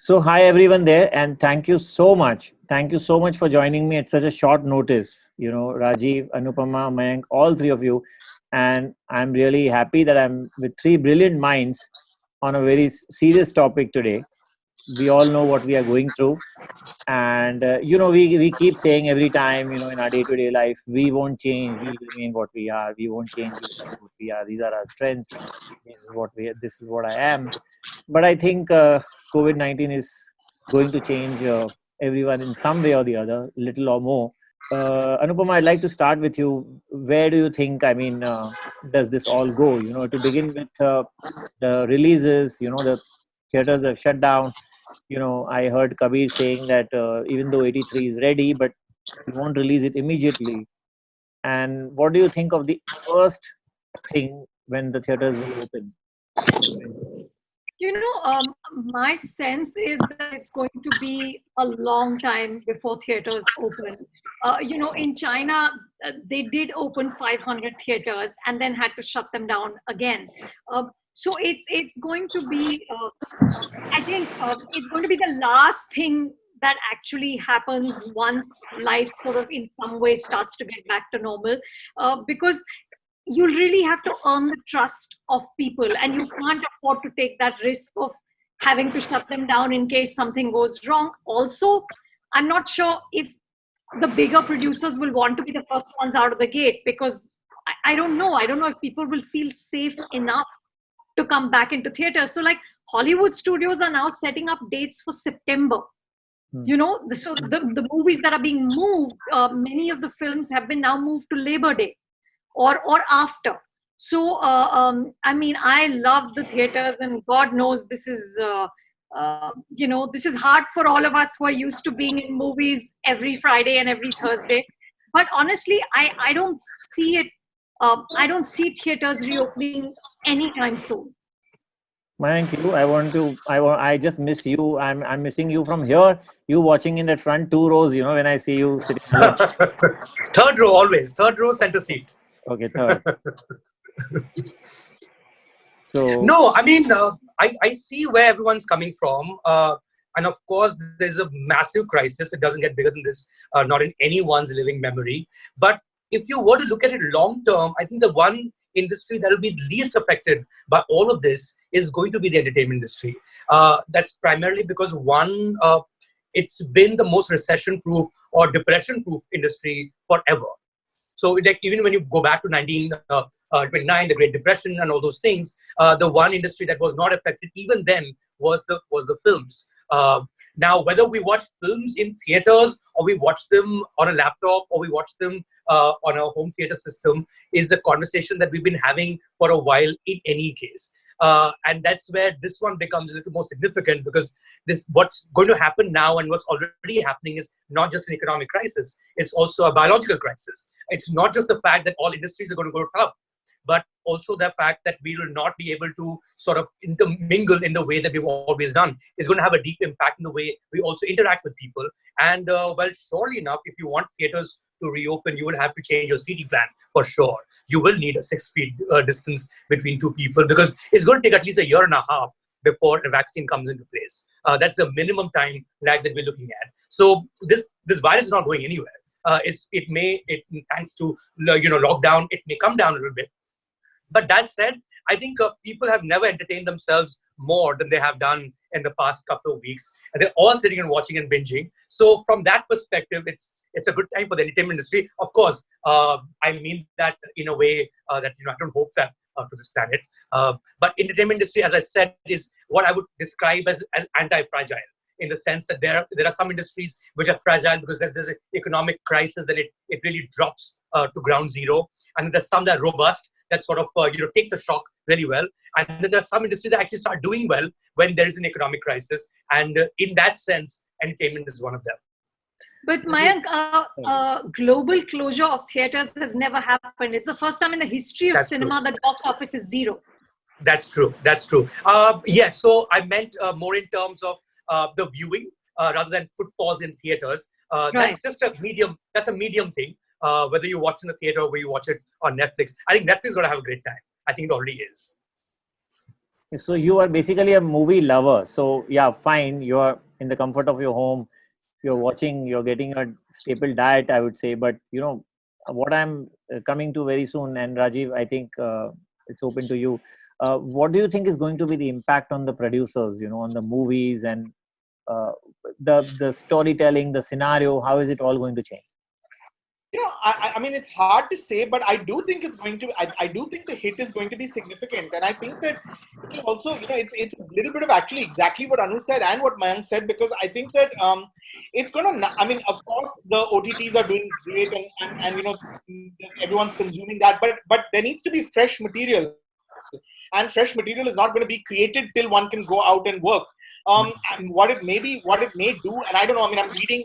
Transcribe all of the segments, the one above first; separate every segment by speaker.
Speaker 1: So hi everyone there, and thank you so much. Thank you so much for joining me at such a short notice. Rajiv, Anupama, Mayank, all three of you, and I'm really happy that I'm with three brilliant minds on a very serious topic today. We all know what we are going through, and we keep saying every time, in our day-to-day life, we won't change. We remain what we are. We won't change. We remain what we are. These are our strengths. This is what I am. But I think COVID-19 is going to change everyone in some way or the other, little or more. Anupama, I'd like to start with you. Where do you think, does this all go? To begin with, the releases, the theaters have shut down. I heard Kabir saying that even though 83 is ready, but he won't release it immediately. And what do you think of the first thing when the theaters will open?
Speaker 2: My sense is that it's going to be a long time before theaters open. In China, they did open 500 theaters and then had to shut them down again. So it's going to be, I think, it's going to be the last thing that actually happens once life sort of in some way starts to get back to normal, because you'll really have to earn the trust of people, and you can't afford to take that risk of having to shut them down in case something goes wrong. Also, I'm not sure if the bigger producers will want to be the first ones out of the gate, because I don't know if people will feel safe enough to come back into theaters. So like Hollywood studios are now setting up dates for September. So the movies that are being moved, many of the films have been now moved to Labor Day or after. So I love the theaters, and God knows this is this is hard for all of us who are used to being in movies every Friday and every Thursday. But honestly, I don't see it. I don't see theaters reopening anytime soon.
Speaker 1: Thank you. I just miss you. I'm missing you from here. You watching in the front two rows, when I see you sitting alone.
Speaker 3: Third row always. Third row, center seat.
Speaker 1: Okay, third. So
Speaker 3: no, I see where everyone's coming from. And of course, there's a massive crisis. It doesn't get bigger than this, not in anyone's living memory. But if you were to look at it long term, I think the one industry that will be least affected by all of this is going to be the entertainment industry. That's primarily because one, it's been the most recession-proof or depression-proof industry forever. So like, even when you go back to 1929, the Great Depression and all those things, the one industry that was not affected even then was the films. Now, whether we watch films in theaters or we watch them on a laptop or we watch them on a home theater system is a conversation that we've been having for a while in any case. And that's where this one becomes a little more significant, because what's going to happen now and what's already happening is not just an economic crisis, it's also a biological crisis. It's not just the fact that all industries are going to go tough, but also the fact that we will not be able to sort of intermingle in the way that we've always done. Is going to have a deep impact in the way we also interact with people. And well, surely enough, if you want theaters to reopen, you will have to change your seating plan for sure. You will need a 6 feet distance between two people, because it's going to take at least a year and a half before a vaccine comes into place. That's the minimum time lag that we're looking at. So this virus is not going anywhere. Thanks to lockdown, it may come down a little bit. But that said, I think people have never entertained themselves more than they have done in the past couple of weeks. And they're all sitting and watching and binging. So from that perspective, it's a good time for the entertainment industry. Of course, I mean that in a way that I don't hope that to this planet. But entertainment industry, as I said, is what I would describe as anti-fragile, in the sense that there are some industries which are fragile because there's an economic crisis, then it really drops to ground zero. And there's some that are robust, that sort of take the shock really well. And then there's some industries that actually start doing well when there is an economic crisis. And in that sense, entertainment is one of them.
Speaker 2: But Mayank, global closure of theaters has never happened. It's the first time in the history of cinema that box office is zero.
Speaker 3: That's true. Yes, so I meant more in terms of the viewing rather than footfalls in theaters. That's just a medium. That's a medium thing. Whether you watch in the theater or whether you watch it on Netflix, I think Netflix is going to have a great time. I think it already is.
Speaker 1: So you are basically a movie lover. So yeah, fine. You're in the comfort of your home. You're watching. You're getting a staple diet, I would say. But what I'm coming to very soon, and Rajiv, I think it's open to you. What do you think is going to be the impact on the producers? On the movies and the storytelling, the scenario. How is it all going to change?
Speaker 4: I mean, it's hard to say, but I do think it's going to. I do think the hit is going to be significant, and I think that it will also, it's a little bit of actually exactly what Anu said and what Mayank said, because I think that it's going to. I mean, of course, the OTTs are doing great, and everyone's consuming that, but there needs to be fresh material, and fresh material is not going to be created till one can go out and work. And what it may do, and I don't know. I mean, I'm reading.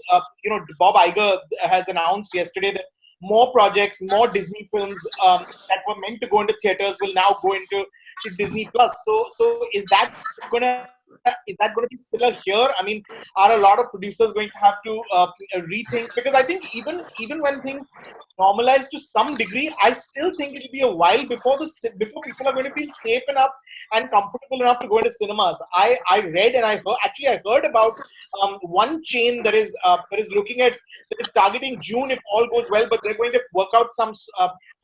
Speaker 4: Bob Iger has announced yesterday that more projects, more Disney films that were meant to go into theaters will now go into Disney Plus. So is that going to be similar here? I mean, are a lot of producers going to have to rethink? Because I think even when things normalize to some degree, I still think it'll be a while before people are going to feel safe enough and comfortable enough to go into cinemas. I read and I heard about one chain that is targeting June if all goes well, but they're going to work out some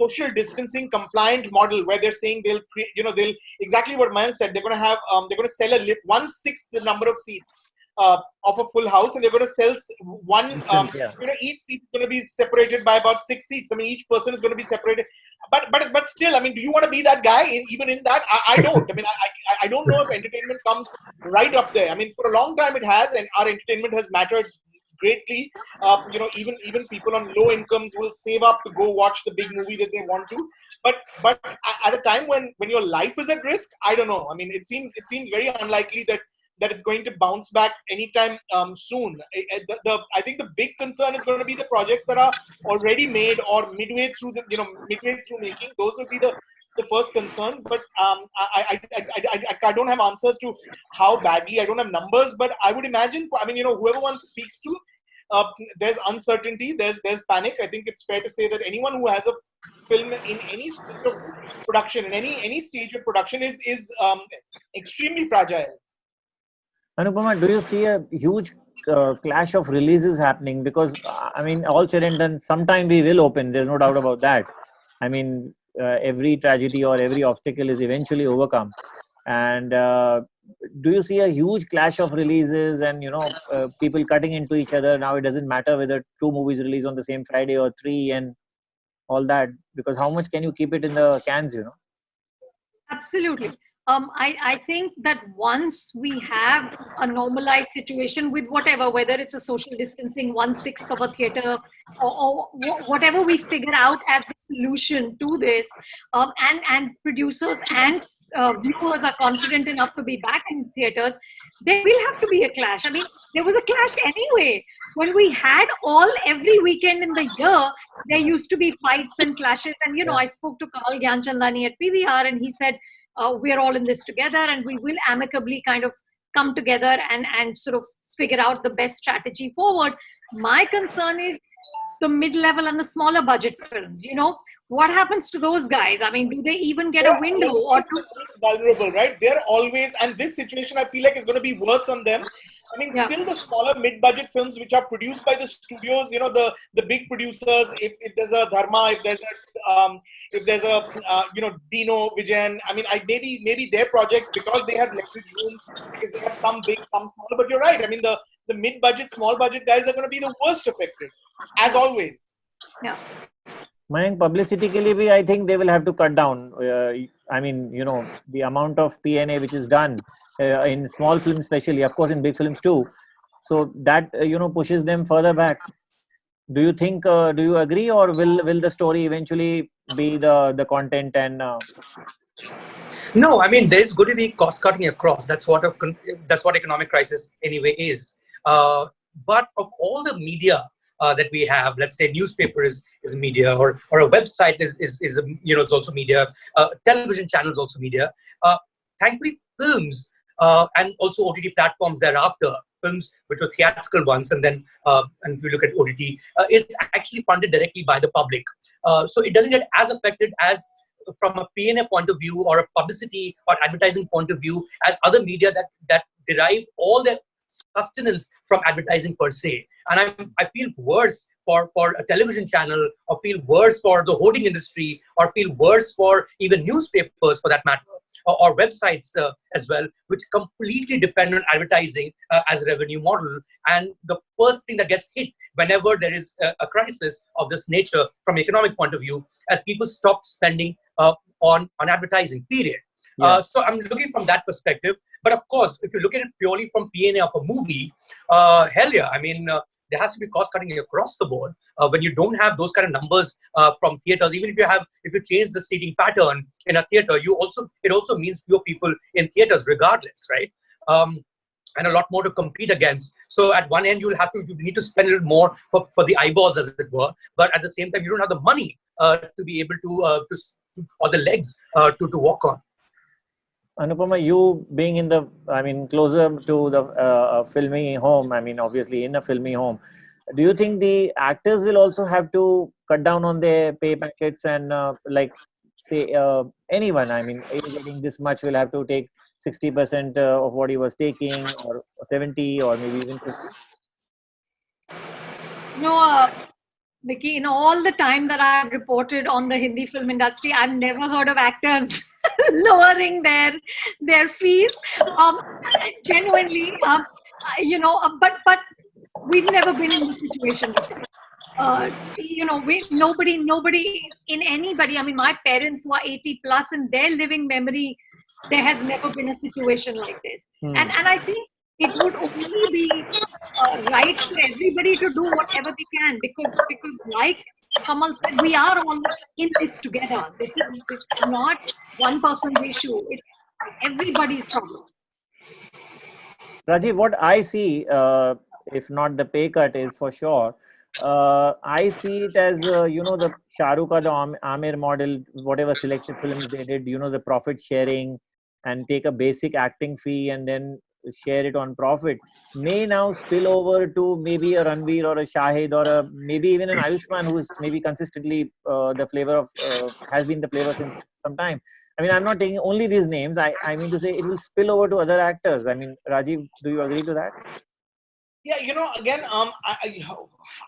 Speaker 4: social distancing compliant model where they're saying they'll exactly what Mayank said. They're going to sell 1/6 the number of seats of a full house, and they're going to sell each seat is going to be separated by about 6 seats. I mean, each person is going to be separated. But still, I mean, do you want to be that guy even in that? I don't. I mean, I don't know if entertainment comes right up there. I mean, for a long time it has, and our entertainment has mattered greatly. Even people on low incomes will save up to go watch the big movie that they want to. But at a time when your life is at risk, I don't know. I mean, it seems very unlikely that it's going to bounce back anytime soon. I think the big concern is going to be the projects that are already made or midway through making. Those will be the first concern. But I don't have answers to how badly. I don't have numbers, but I would imagine. I mean, whoever one speaks to, there's uncertainty. There's panic. I think it's fair to say that anyone who has a film in any stage of production, in any stage of production, is extremely fragile.
Speaker 1: Anupama, do you see a huge clash of releases happening? Because, I mean, all said and done, sometime we will open. There's no doubt about that. I mean, every tragedy or every obstacle is eventually overcome. And do you see a huge clash of releases and, people cutting into each other? Now it doesn't matter whether 2 movies release on the same Friday or 3 and all that. Because how much can you keep it in the cans,
Speaker 2: Absolutely. I think that once we have a normalized situation with whether it's a social distancing, 1/6 of a theater, or whatever we figure out as the solution to this, and producers and viewers are confident enough to be back in theaters, there will have to be a clash. I mean, there was a clash anyway. When we had every weekend in the year, there used to be fights and clashes. And, I spoke to Kamal Gyanchandani at PVR, and he said, we're all in this together, and we will amicably kind of come together and sort of figure out the best strategy forward. My concern is the mid-level and the smaller budget films. What happens to those guys? I mean, do they even get a window?
Speaker 4: It's vulnerable, right? They're always, and this situation I feel like is going to be worse on them. I mean, still the smaller mid-budget films which are produced by the studios, the big producers. If there's a Dharma, if there's a Dino, Vijayan. I mean, maybe their projects, because they have leverage room, because they have some big, some smaller. But you're right. I mean, the mid-budget, small-budget guys are going to be the worst affected, as always.
Speaker 2: Yeah.
Speaker 1: Mayank, publicity के लिए भी I think they will have to cut down. I mean, the amount of P&A which is done in small films, especially, of course, in big films too. So that pushes them further back. Do you think? Do you agree, or will the story eventually be the content and?
Speaker 3: No, I mean, there's going to be cost cutting across. That's what economic crisis anyway is. But of all the media that we have, let's say newspaper is media, or a website is it's also media. Television channels also media. Thankfully, films and also OTT platforms thereafter, films which were theatrical ones, and then and if you look at OTT, is actually funded directly by the public. So it doesn't get as affected as from a P&A point of view or a publicity or advertising point of view as other media that derive all their sustenance from advertising per se. And I feel worse for a television channel, or feel worse for the hoarding industry, or feel worse for even newspapers for that matter, or websites as well, which completely depend on advertising as a revenue model. And the first thing that gets hit whenever there is a crisis of this nature from an economic point of view, as people stop spending on advertising, period.
Speaker 1: Yeah.
Speaker 3: So I'm looking from that perspective. But of course, if you look at it purely from P&A of a movie, hell yeah, I mean, there has to be cost cutting across the board. When you don't have those kind of numbers from theaters, even if you change the seating pattern in a theater, it also means fewer people in theaters regardless, right? And a lot more to compete against. So at one end, you need to spend a little more for the eyeballs, as it were. But at the same time, you don't have the money to be able to or the legs to walk on.
Speaker 1: Anupama, you being closer to the filmy home, obviously in a filmy home, do you think the actors will also have to cut down on their pay packets and anyone, you're getting this much, will have to take 60% of what he was taking, or 70, or maybe even 50?
Speaker 2: Vicky, in all the time that I've reported on the Hindi film industry, I've never heard of actors lowering their fees. Genuinely, but we've never been in this situation. Nobody in anybody. I mean, my parents who are 80 plus, in their living memory, there has never been a situation like this. And I think it would only be right for everybody to do whatever they can, because like Kamal said, we are all in this together. This is not one person's issue. It's everybody's problem.
Speaker 1: Rajeev, what I see, if not the pay cut, is for sure, I see it as, the Shah Rukh or the Amir model, whatever selected films they did, the profit sharing, and take a basic acting fee and then share it on profit, may now spill over to maybe a Ranveer or a Shahid, or maybe even an Ayushmann, who is maybe consistently the flavor of, has been the flavor since some time. I'm not taking only these names. I mean to say it will spill over to other actors. Rajeev, do you agree to that?
Speaker 4: Yeah, again,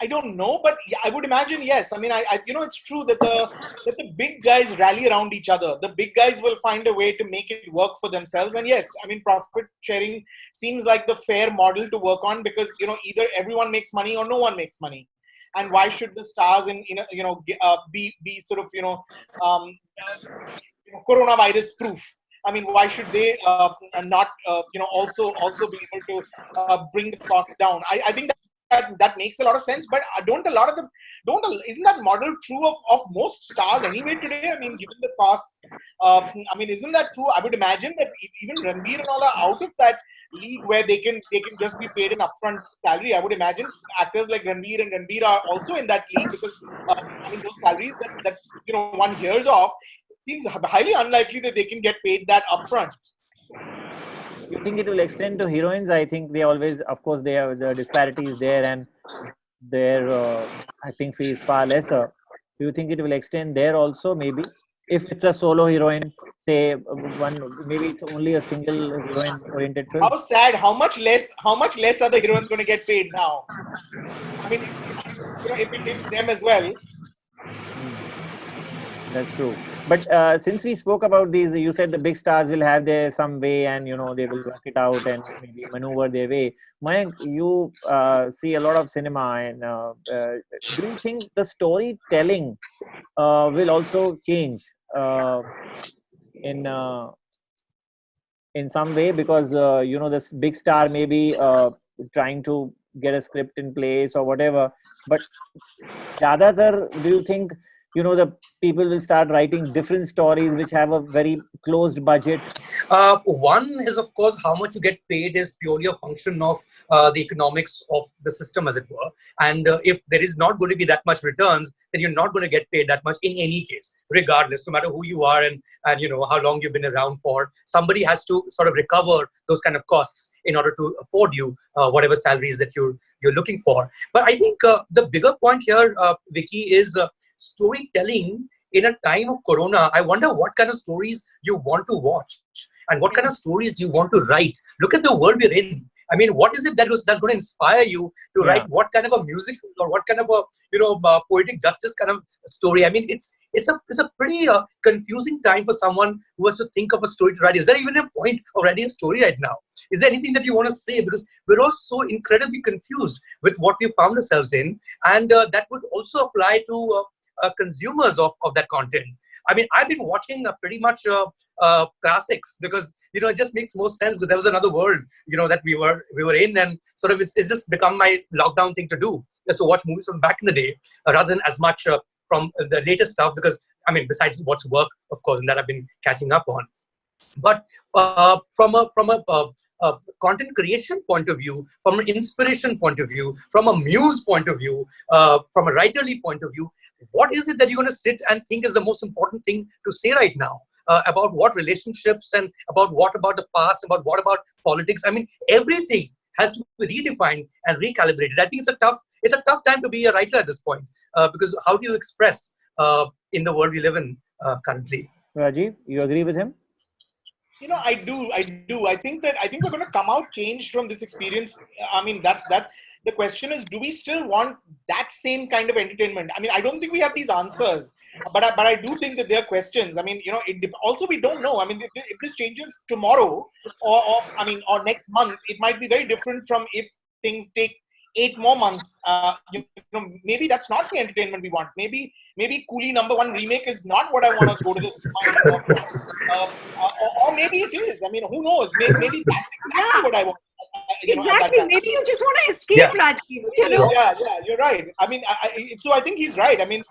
Speaker 4: I don't know, but yeah, I would imagine yes. It's true that the big guys rally around each other. The big guys will find a way to make it work for themselves. And yes, profit sharing seems like the fair model to work on, because either everyone makes money or no one makes money. And why should the stars be sort of coronavirus proof? Why should they not also be able to bring the costs down? I think that makes a lot of sense. But isn't that model true of most stars anyway today? Given the costs, isn't that true? I would imagine that even Ranveer and all are out of that league where they can just be paid an upfront salary. I would imagine actors like Ranveer and Ranveer are also in that league, because those salaries that one hears of, seems highly unlikely that they can get paid that upfront.
Speaker 1: You think it will extend to heroines? I think they always, of course, they have the disparities there, and their acting fee is far lesser. Do you think it will extend there also? Maybe if it's a solo heroine, say maybe it's only a single heroine-oriented film.
Speaker 4: How sad! How much less are the heroines going to get paid now? If it is them as well.
Speaker 1: That's true. But since we spoke about these, you said the big stars will have their some way, and they will work it out and maybe maneuver their way. Mayank, you see a lot of cinema, and do you think the storytelling will also change in some way? Because this big star may be trying to get a script in place or whatever, but do you think the people will start writing different stories which have a very closed budget?
Speaker 3: One is, of course, how much you get paid is purely a function of the economics of the system, as it were. And if there is not going to be that much returns, then you're not going to get paid that much in any case, regardless, no matter who you are and how long you've been around for. Somebody has to sort of recover those kind of costs in order to afford you whatever salaries that you're looking for. But I think the bigger point here, Vicky, is storytelling in a time of Corona, I wonder what kind of stories you want to watch and what kind of stories do you want to write. Look at the world we're in. I mean, what is it that's going to inspire you to write what kind of a musical or what kind of a poetic justice kind of story? I mean, it's a pretty confusing time for someone who has to think of a story to write. Is there even a point of writing a story right now? Is there anything that you want to say? Because we're all so incredibly confused with what we found ourselves in, and that would also apply to consumers of that content. I mean, I've been watching pretty much classics because it just makes more sense, because there was another world that we were in, and sort of it's just become my lockdown thing to do, just to watch movies from back in the day rather than as much from the latest stuff, because I mean, besides what's work, of course, and that I've been catching up on. But from a content creation point of view, from an inspiration point of view, from a muse point of view, from a writerly point of view, what is it that you're going to sit and think is the most important thing to say right now about what relationships and about the past, about politics? I mean, everything has to be redefined and recalibrated. I think it's a tough time to be a writer at this point, because how do you express in the world we live in currently?
Speaker 1: Rajeev, you agree with him?
Speaker 4: I do. I think we're going to come out changed from this experience. I mean, that's the question is, do we still want that same kind of entertainment? I mean, I don't think we have these answers, but I do think that there are questions. I mean, also we don't know. I mean, if this changes tomorrow or next month, it might be very different from if things take 8 more months. Maybe that's not the entertainment we want. Maybe Coolie #1 remake is not what I want to go to the cinema for. Or maybe it is. I mean, who knows? Maybe that's exactly what I want.
Speaker 2: Exactly. Maybe you just want to escape, Rajeev.
Speaker 4: Yeah, you're right. I mean, so I think he's right. I mean,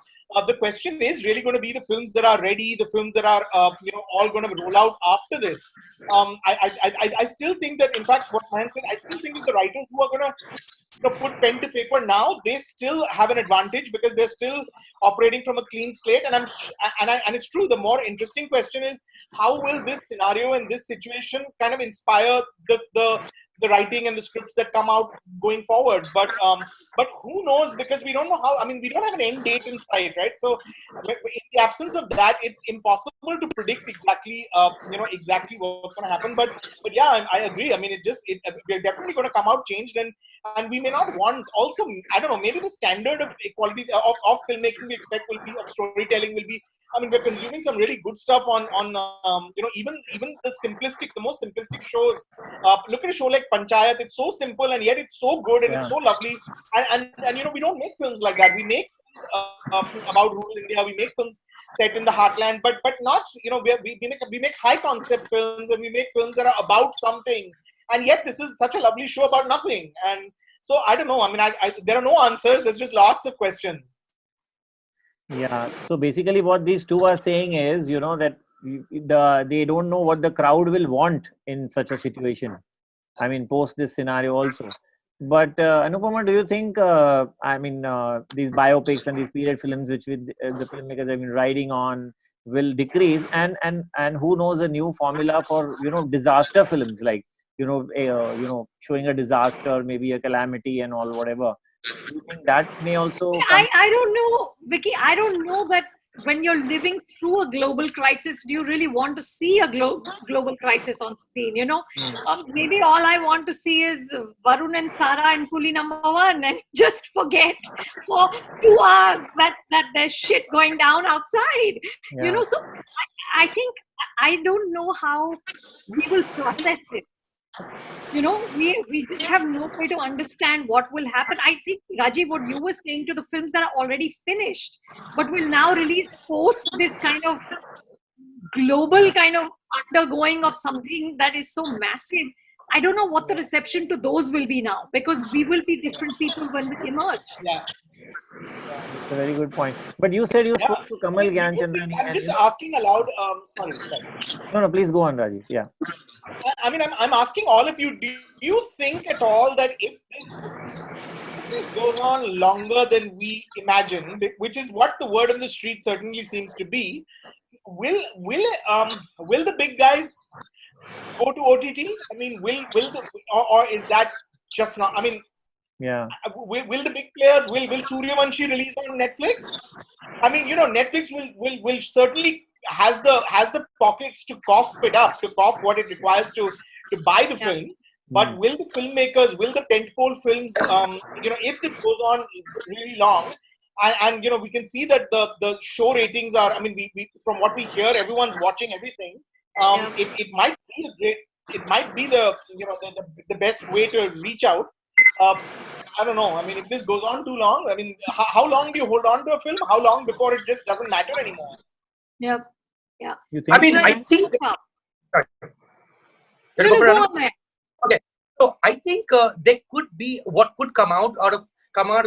Speaker 4: the question is really going to be the films that are ready, the films that are all going to roll out after this. I still think that, in fact, what Mayank said, I still think that the writers who are going to put pen to paper now, they still have an advantage because they're still operating from a clean slate. And it's true. The more interesting question is, how will this scenario and this situation kind of inspire the writing and the scripts that come out going forward? But who knows, because we don't know how. I mean, we don't have an end date in sight, right? So in the absence of that, it's impossible to predict exactly exactly what's going to happen. But yeah, I agree. I mean, we're definitely going to come out changed, and we may not want. Also, I don't know, maybe the standard of equality of filmmaking we expect will be, of storytelling will be. I mean, we're consuming some really good stuff on even the most simplistic shows. Look at a show like Panchayat. It's so simple and yet it's so good and it's so lovely. And we don't make films like that. We make about rural India. We make films set in the heartland, but not we make high concept films, and we make films that are about something. And yet this is such a lovely show about nothing. And so I don't know. I mean, there are no answers. There's just lots of questions.
Speaker 1: Yeah. So basically what these two are saying is, that they don't know what the crowd will want in such a situation. I mean, post this scenario also. But Anupama, do you think, these biopics and these period films which the filmmakers have been riding on will decrease, and who knows, a new formula for, disaster films, like, showing a disaster, maybe a calamity and all, whatever. Do you think that may also
Speaker 2: I don't know, Vicky. I don't know, but when you're living through a global crisis, do you really want to see a global crisis on screen? Maybe all I want to see is Varun and Sara and Coolie #1, and just forget for 2 hours that there's shit going down outside.
Speaker 1: Yeah.
Speaker 2: So I think I don't know how we will process it. We just have no way to understand what will happen. I think, Rajeev, what you were saying to the films that are already finished, but will now release post this kind of global kind of undergoing of something that is so massive. I don't know what the reception to those will be now, because we will be different people when we emerge.
Speaker 4: Yeah.
Speaker 1: That's a very good point. But you said you spoke to Kamal Gyanchandani.
Speaker 4: I'm just asking aloud. Sorry.
Speaker 1: No, please go on, Rajeev. Yeah.
Speaker 4: I mean, I'm asking all of you. Do you think at all that if this goes on longer than we imagine, which is what the word on the street certainly seems to be, will the big guys go to OTT? I mean, or is that just not? I mean,
Speaker 1: yeah.
Speaker 4: Will the big players, will Suryavanshi release on Netflix? I mean, Netflix will certainly has the pockets to cough it up, to cough what it requires to buy the film. But will the filmmakers, will the tentpole films, if this goes on really long, and we can see that the show ratings are, I mean, we from what we hear, everyone's watching everything. It might be it might be the best way to reach out. I don't know. I mean, if this goes on too long, I mean, how long do you hold on to a film? How long before it just doesn't matter anymore?
Speaker 2: Yep. Yeah.
Speaker 1: You think?
Speaker 3: I mean, I think. Okay. So I think there could be what could come out of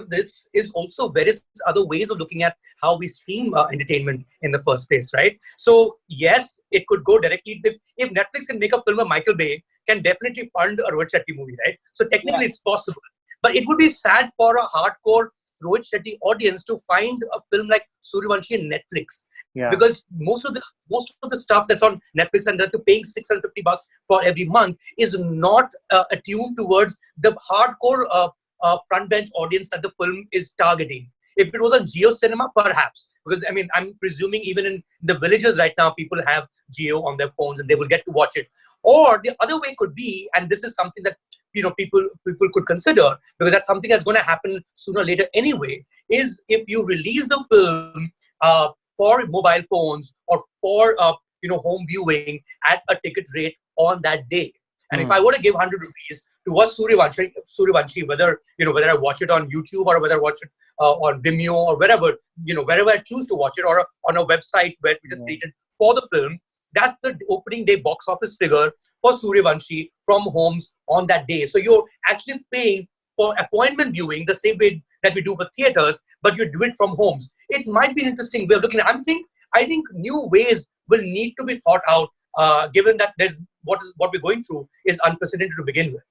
Speaker 3: this is also various other ways of looking at how we stream entertainment in the first place, right? So yes, it could go directly. If Netflix can make a film of Michael Bay, can definitely fund a Rohit Shetty movie, right? So technically it's possible, but it would be sad for a hardcore Rohit Shetty audience to find a film like Suryavanshi in Netflix. Yeah. Because most of the stuff that's on Netflix and they're paying $650 for every month is not attuned towards the hardcore front bench audience that the film is targeting. If it was on Jio Cinema, perhaps, because I mean, I'm presuming even in the villages right now, people have Jio on their phones and they will get to watch it. Or the other way could be, and this is something that people could consider, because that's something that's going to happen sooner or later anyway, is if you release the film for mobile phones or for home viewing at a ticket rate on that day. And if I were to give 100 rupees to watch Suryavanshi, whether I watch it on YouTube or whether I watch it on Vimeo or wherever I choose to watch it, or on a website which is created for the film, that's the opening day box office figure for Suryavanshi from homes on that day. So you're actually paying for appointment viewing the same way that we do with theaters, but you do it from homes. It might be an interesting way of looking at it. I think new ways will need to be thought out, given that what we're going through is unprecedented to begin with.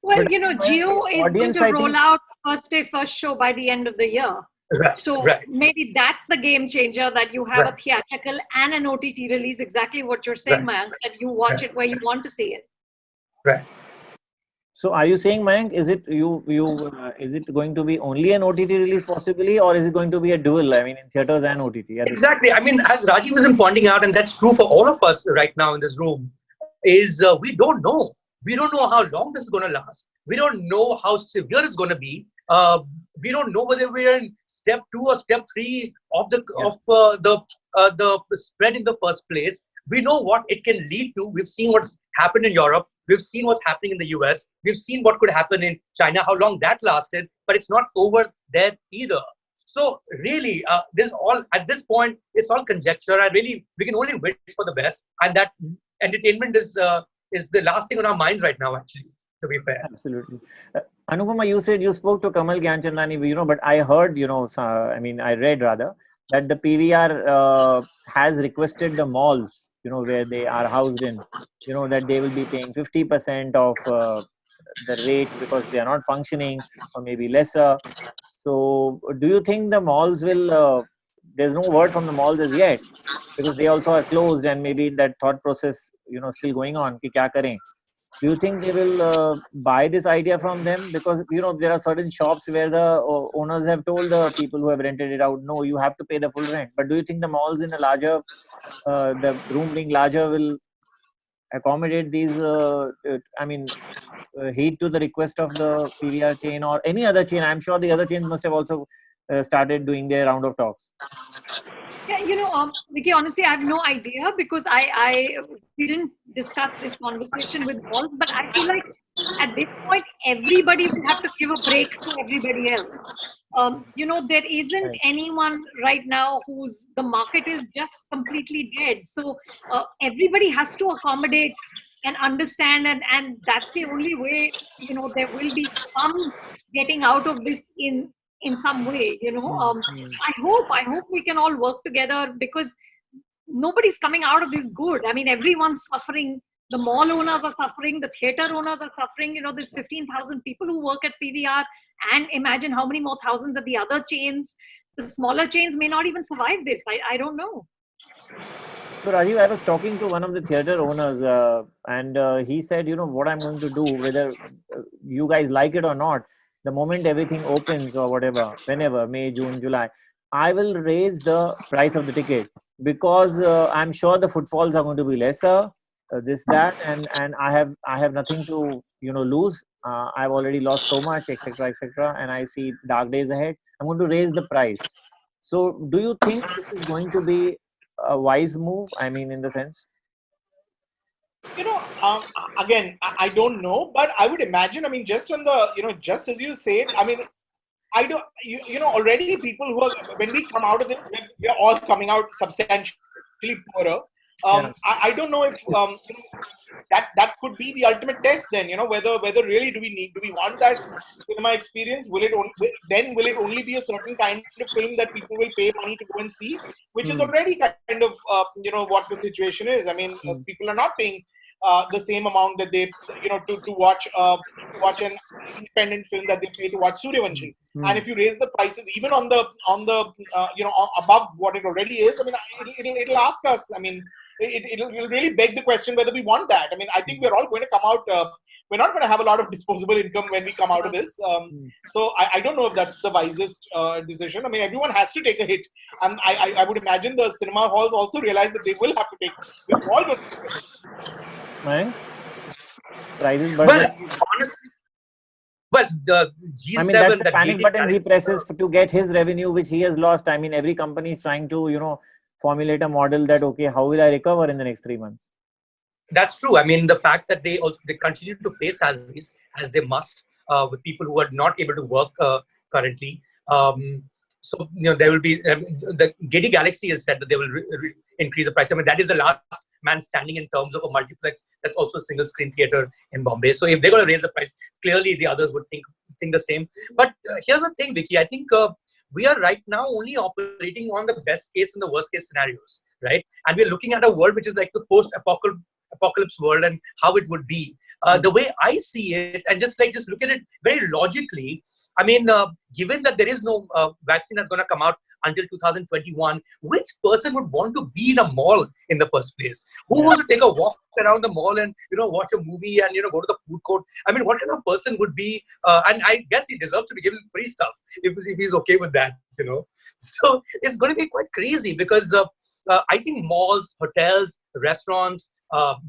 Speaker 2: Well, Jio is going to roll out first day, first show by the end of the year.
Speaker 3: Right,
Speaker 2: so maybe that's the game changer, that you have a theatrical and an OTT release, exactly what you're saying, Mayank, that you watch it where you want to see it.
Speaker 3: Right.
Speaker 1: So are you saying, Mayank, is it is it going to be only an OTT release possibly, or is it going to be a dual? I mean, in theaters and OTT.
Speaker 3: Exactly. I mean, as Rajeev was pointing out, and that's true for all of us right now in this room, is we don't know. We don't know how long this is going to last. We don't know how severe it's going to be. We don't know whether we're in step 2 or step 3 of the spread in the first place. We know what it can lead to. We've seen what's happened in Europe. We've seen what's happening in the US. We've seen what could happen in China, how long that lasted, but it's not over there either. So really, at this point, it's all conjecture. We can only wish for the best, and that entertainment is the last thing on our minds right now, actually, to be fair.
Speaker 1: Absolutely. Anupama, you said you spoke to Kamal Gyanchandani, but I heard, I read rather, that the PVR has requested the malls, where they are housed in, that they will be paying 50% of the rate because they are not functioning, or maybe lesser. So do you think the malls will, there's no word from the malls as yet, because they also are closed, and maybe that thought process, still going on, ki kya kare? Do you think they will buy this idea from them? Because, there are certain shops where the owners have told the people who have rented it out, no, you have to pay the full rent. But do you think the malls in a larger, the room being larger, will accommodate these, heed to the request of the PVR chain or any other chain? I'm sure the other chains must have also started doing their round of talks.
Speaker 2: Yeah, Vicky, honestly, I have no idea, because I didn't discuss this conversation with malls, but I feel like at this point, everybody will have to give a break to everybody else. There isn't anyone right now the market is just completely dead. So everybody has to accommodate and understand, and that's the only way, there will be some getting out of this in some way, I hope we can all work together, because nobody's coming out of this good. I mean, everyone's suffering. The mall owners are suffering. The theater owners are suffering. There's 15,000 people who work at PVR, and imagine how many more thousands at the other chains. The smaller chains may not even survive this. I don't know.
Speaker 1: So Rajeev, I was talking to one of the theater owners, and he said, what I'm going to do, whether you guys like it or not, the moment everything opens or whatever, whenever, May, June, July, I will raise the price of the ticket because I'm sure the footfalls are going to be lesser, this that, and I have nothing to lose. I've already lost so much, etc., etc., and I see dark days ahead. I'm going to raise the price. So, do you think this is going to be a wise move? I mean, in the sense.
Speaker 4: Again, I don't know, but I would imagine. I mean, just on the, just as you said, I mean, I don't, already people who are, when we come out of this, we're all coming out substantially poorer.
Speaker 1: Yeah.
Speaker 4: I don't know if that could be the ultimate test then, whether really do we want that cinema experience? Will it only be a certain kind of film that people will pay money to go and see, which is already kind of, what the situation is. I mean, people are not paying the same amount that they, to watch an independent film that they pay to watch Suryavanshi. And if you raise the prices even on the above what it already is, I mean, it'll ask us. I mean, it'll really beg the question whether we want that. I mean, I think we're all going to come out. We're not going to have a lot of disposable income when we come out of this. So I don't know if that's the wisest decision. I mean, everyone has to take a hit, and I would imagine the cinema halls also realize that they will have to take. We're all going to take a hit.
Speaker 1: Mayank? Prices, but
Speaker 3: Well, honestly, well, the G7
Speaker 1: I mean, that's the
Speaker 3: that
Speaker 1: panic
Speaker 3: Vickey
Speaker 1: button he
Speaker 3: Lalwani-
Speaker 1: presses to get his revenue, which he has lost. I mean, every company is trying to, formulate a model that, okay, how will I recover in the next 3 months?
Speaker 3: That's true. I mean, the fact that they continue to pay salaries as they must with people who are not able to work currently. So there will be the Getty Galaxy has said that they will increase the price. I mean, that is the last man standing in terms of a multiplex that's also a single screen theater in Bombay. So if they're going to raise the price, clearly the others would think the same. But here's the thing, Vicky. I think we are right now only operating on the best case and the worst case scenarios, right? And we're looking at a world which is like the post-apocalypse world and how it would be. The way I see it, and just look at it very logically. I mean, given that there is no vaccine that's going to come out until 2021, which person would want to be in a mall in the first place? Who wants to take a walk around the mall and watch a movie and go to the food court? I mean, what kind of person would be? And I guess he deserves to be given free stuff if he's okay with that. So it's going to be quite crazy because I think malls, hotels, restaurants,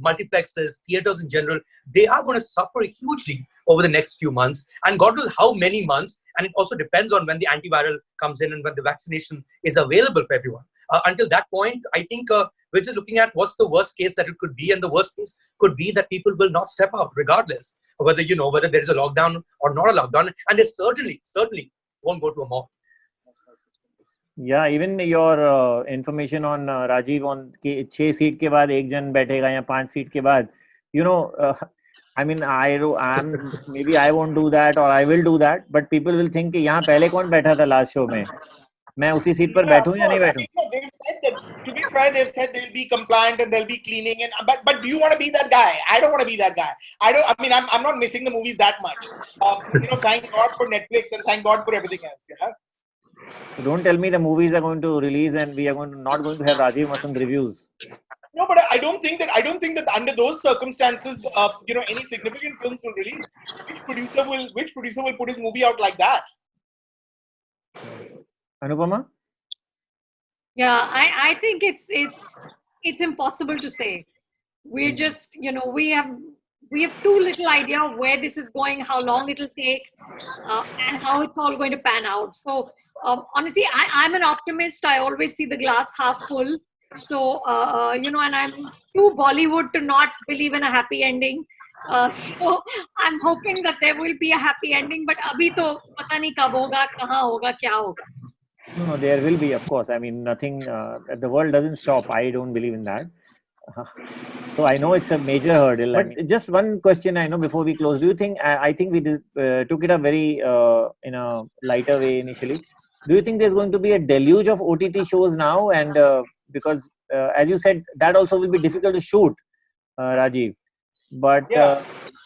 Speaker 3: multiplexes, theaters in general, they are going to suffer hugely over the next few months, and God knows how many months. And it also depends on when the antiviral comes in and when the vaccination is available for everyone. Until that point, I think we're just looking at what's the worst case that it could be, and the worst case could be that people will not step out, regardless of whether whether there is a lockdown or not a lockdown, and they certainly won't go to a mall.
Speaker 1: Yeah, even your information on Rajiv on 6 seat के बाद एक जन बैठेगा या 5 seat के बाद, I mean, maybe I won't do that or I will do that, but people will think कि यहाँ पहले कौन बैठा था last show में, मैं उसी सीट पर बैठूं या नहीं बैठूं?
Speaker 4: They've said that, to be fair, they've said they'll be compliant and they'll be cleaning. But do you want to be that guy? I don't want to be that guy. I'm not missing the movies that much. Thank God for Netflix and thank God for everything else. Yeah.
Speaker 1: So don't tell me the movies are going to release and we are not going to have Rajeev Masand reviews.
Speaker 4: No, but I don't think that under those circumstances, any significant films will release. Which producer will put his movie out like that?
Speaker 1: Anupama?
Speaker 2: Yeah, I think it's impossible to say. We're just, we have too little idea of where this is going, how long it'll take, and how it's all going to pan out. So honestly, I'm an optimist. I always see the glass half full. So, and I'm too Bollywood to not believe in a happy ending. So I'm hoping that there will be a happy ending. But abhi to pata nahi kab hoga, kahan hoga, kya hoga.
Speaker 1: No, there will be, of course. I mean, nothing, the world doesn't stop. I don't believe in that. So I know it's a major hurdle. But just one question I know before we close. Do you think, I think we took it up very in a lighter way initially. Do you think there's going to be a deluge of OTT shows now? And because, as you said, that also will be difficult to shoot, Rajiv. But do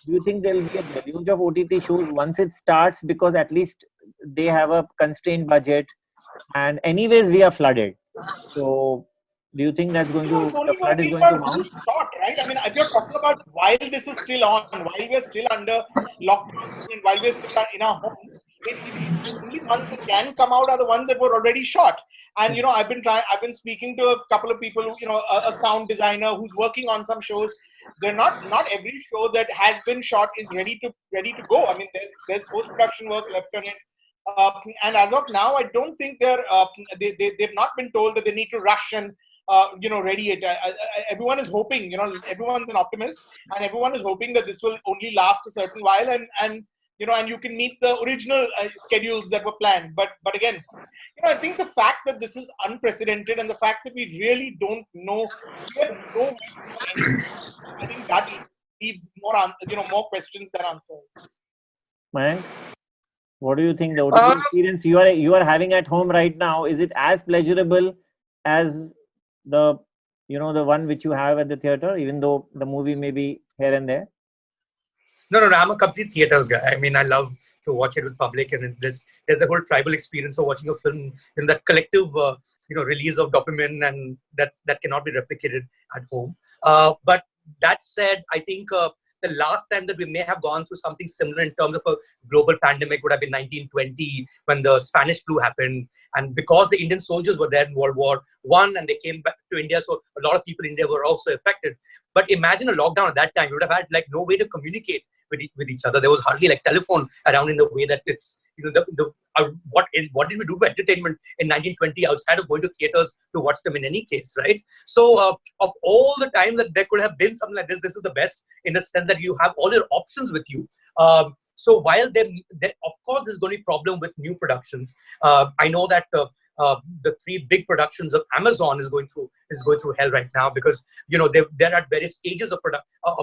Speaker 1: you think there will be a deluge of OTT shows once it starts? Because at least they have a constrained budget. And anyways, we are flooded. So, do you think that's going to the flood is going to mount?
Speaker 4: Right? I mean, if you're talking about while this is still on, while we're still under lockdown, and while we're still in our homes, The only ones that can come out are the ones that were already shot. And I've been speaking to a couple of people, a sound designer who's working on some shows. They're not every show that has been shot is ready to go. I mean, there's post-production work left on it. And as of now, I don't think they've not been told that they need to rush and ready it. Everyone is hoping, everyone's an optimist, and everyone is hoping that this will only last a certain while, and you can meet the original schedules that were planned. But again, I think the fact that this is unprecedented and the fact that we really don't know, we have no way to know anything, I think that leaves more questions than answers.
Speaker 1: Mayank, what do you think the OTT experience you are having at home right now, is it as pleasurable as the the one which you have at the theater, even though the movie may be here and there?
Speaker 3: No, I'm a complete theaters guy. I mean, I love to watch it with public, and there's the whole tribal experience of watching a film, that collective release of dopamine, and that cannot be replicated at home. But that said, I think the last time that we may have gone through something similar in terms of a global pandemic would have been 1920, when the Spanish flu happened. And because the Indian soldiers were there in World War I and they came back to India, so a lot of people in India were also affected. But imagine a lockdown at that time. You would have had no way to communicate with each other. There was hardly telephone around in the way that it's, what did we do for entertainment in 1920 outside of going to theaters to watch them in any case, right? So of all the time that there could have been something like this is the best, in the sense that you have all your options with you. So while there of course there's going to be problem with new productions. I know that the three big productions of Amazon is going through hell right now, because they're at various stages of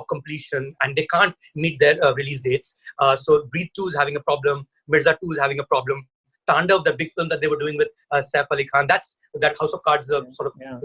Speaker 3: completion and they can't meet their release dates. So Breathe 2 is having a problem. Mirza 2 is having a problem. Tandav, the big film that they were doing with Saif Ali Khan, that House of Cards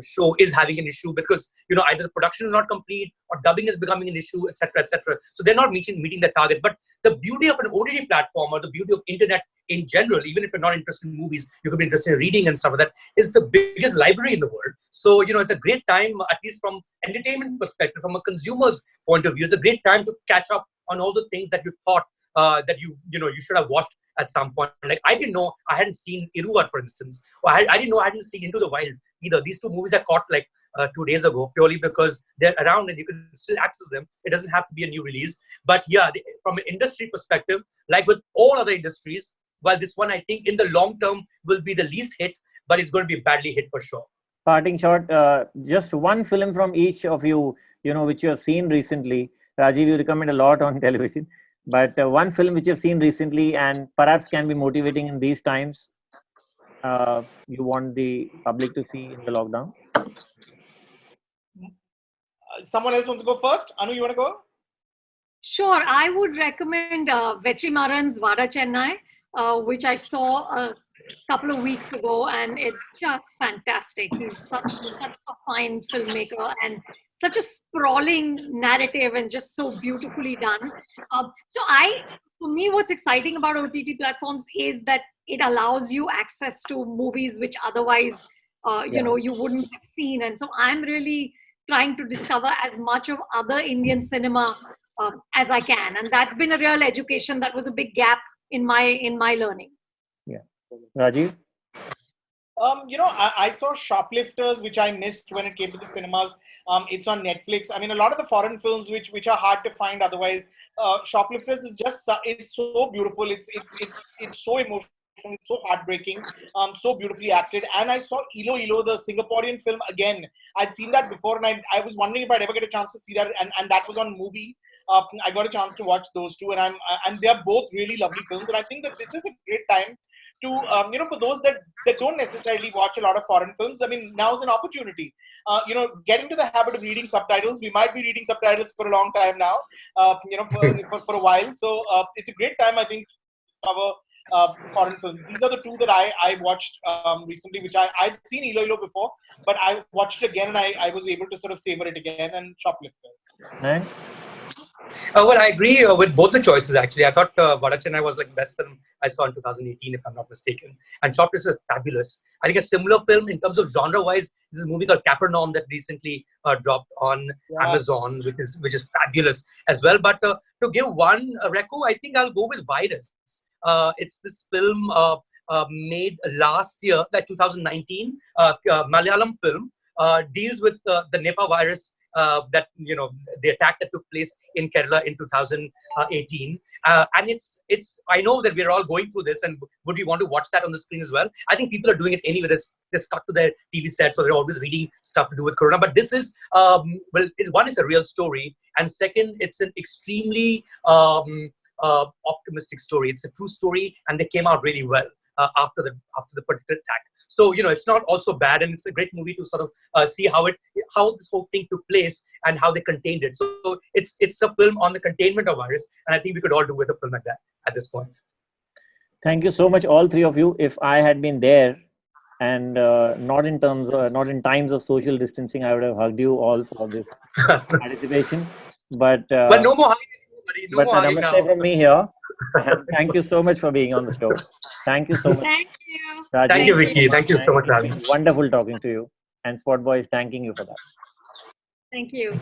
Speaker 3: show is having an issue, because either the production is not complete or dubbing is becoming an issue, etc., etc. So they're not meeting their targets. But the beauty of an OTT platform, or the beauty of internet in general, even if you're not interested in movies, you could be interested in reading and stuff like that, is the biggest library in the world. So it's a great time, at least from entertainment perspective, from a consumer's point of view. It's a great time to catch up on all the things that you thought that you should have watched at some point. Like, I didn't know I hadn't seen Iruvar, for instance, or I didn't know I hadn't seen Into the Wild either. These two movies I caught 2 days ago, purely because they're around and you can still access them. It doesn't have to be a new release. But yeah, from an industry perspective, like with all other industries, while this one I think in the long term will be the least hit, but it's going to be badly hit for sure.
Speaker 1: Parting shot, just one film from each of you, which you have seen recently. Rajeev, you recommend a lot on television. But one film which you've seen recently and perhaps can be motivating in these times, you want the public to see in the lockdown?
Speaker 4: Someone else wants to go first? Anu, you want to go?
Speaker 2: Sure. I would recommend Vetrimaran's Vada Chennai, which I saw a couple of weeks ago, and it's just fantastic. He's such a fine filmmaker and such a sprawling narrative, and just so beautifully done. For me, what's exciting about OTT platforms is that it allows you access to movies which otherwise, you wouldn't have seen. And so I'm really trying to discover as much of other Indian cinema as I can. And that's been a real education. That was a big gap in my learning.
Speaker 1: Yeah. Rajeev?
Speaker 4: I saw Shoplifters, which I missed when it came to the cinemas. It's on Netflix. I mean, a lot of the foreign films which are hard to find otherwise. Shoplifters is just it's so beautiful. It's so emotional. It's so heartbreaking. So beautifully acted. And I saw Ilo Ilo, the Singaporean film again. I'd seen that before, and I was wondering if I'd ever get a chance to see that. And that was on Movie. I got a chance to watch those two, and they're both really lovely films. And I think that this is a great time to for those that don't necessarily watch a lot of foreign films. I mean, now's an opportunity. Get into the habit of reading subtitles. We might be reading subtitles for a long time now. For a while. So it's a great time, I think, to discover foreign films. These are the two that I watched recently, which I'd seen Ilo Ilo before, but I watched it again and I was able to sort of savor it again. And Shoplifters.
Speaker 3: Well, I agree with both the choices, actually. I thought Vada Chennai was like the best film I saw in 2018, if I'm not mistaken. And Shoplifters is fabulous. I think a similar film in terms of genre-wise is a movie called Capernaum that recently dropped on Amazon, which is fabulous as well. But to give one reco, I think I'll go with Virus. It's this film made last year, like 2019, Malayalam film, deals with the Nipah virus that, the attack that took place in Kerala in 2018. And it's I know that we're all going through this, and would you want to watch that on the screen as well? I think people are doing it anyway. They're stuck to their TV sets, so they're always reading stuff to do with Corona. But this is, one is a real story, and second, it's an extremely optimistic story. It's a true story, and they came out really well after the particular attack. So it's not also bad, and it's a great movie to sort of see how this whole thing took place and how they contained it. So it's a film on the containment of virus, and I think we could all do with a film like that at this point.
Speaker 1: Thank you so much, all three of you. If I had been there, and not in times of social distancing, I would have hugged you all for this participation. But
Speaker 3: no more hugging anybody. No more hugging now.
Speaker 1: Namaste from me here. And thank you so much for being on the show. Thank you so much.
Speaker 2: Thank you.
Speaker 1: Rajeev,
Speaker 3: Thank you, Vicky. Thank you so much for having us.
Speaker 1: Wonderful talking to you. And SpotboyE is thanking you for that.
Speaker 2: Thank you.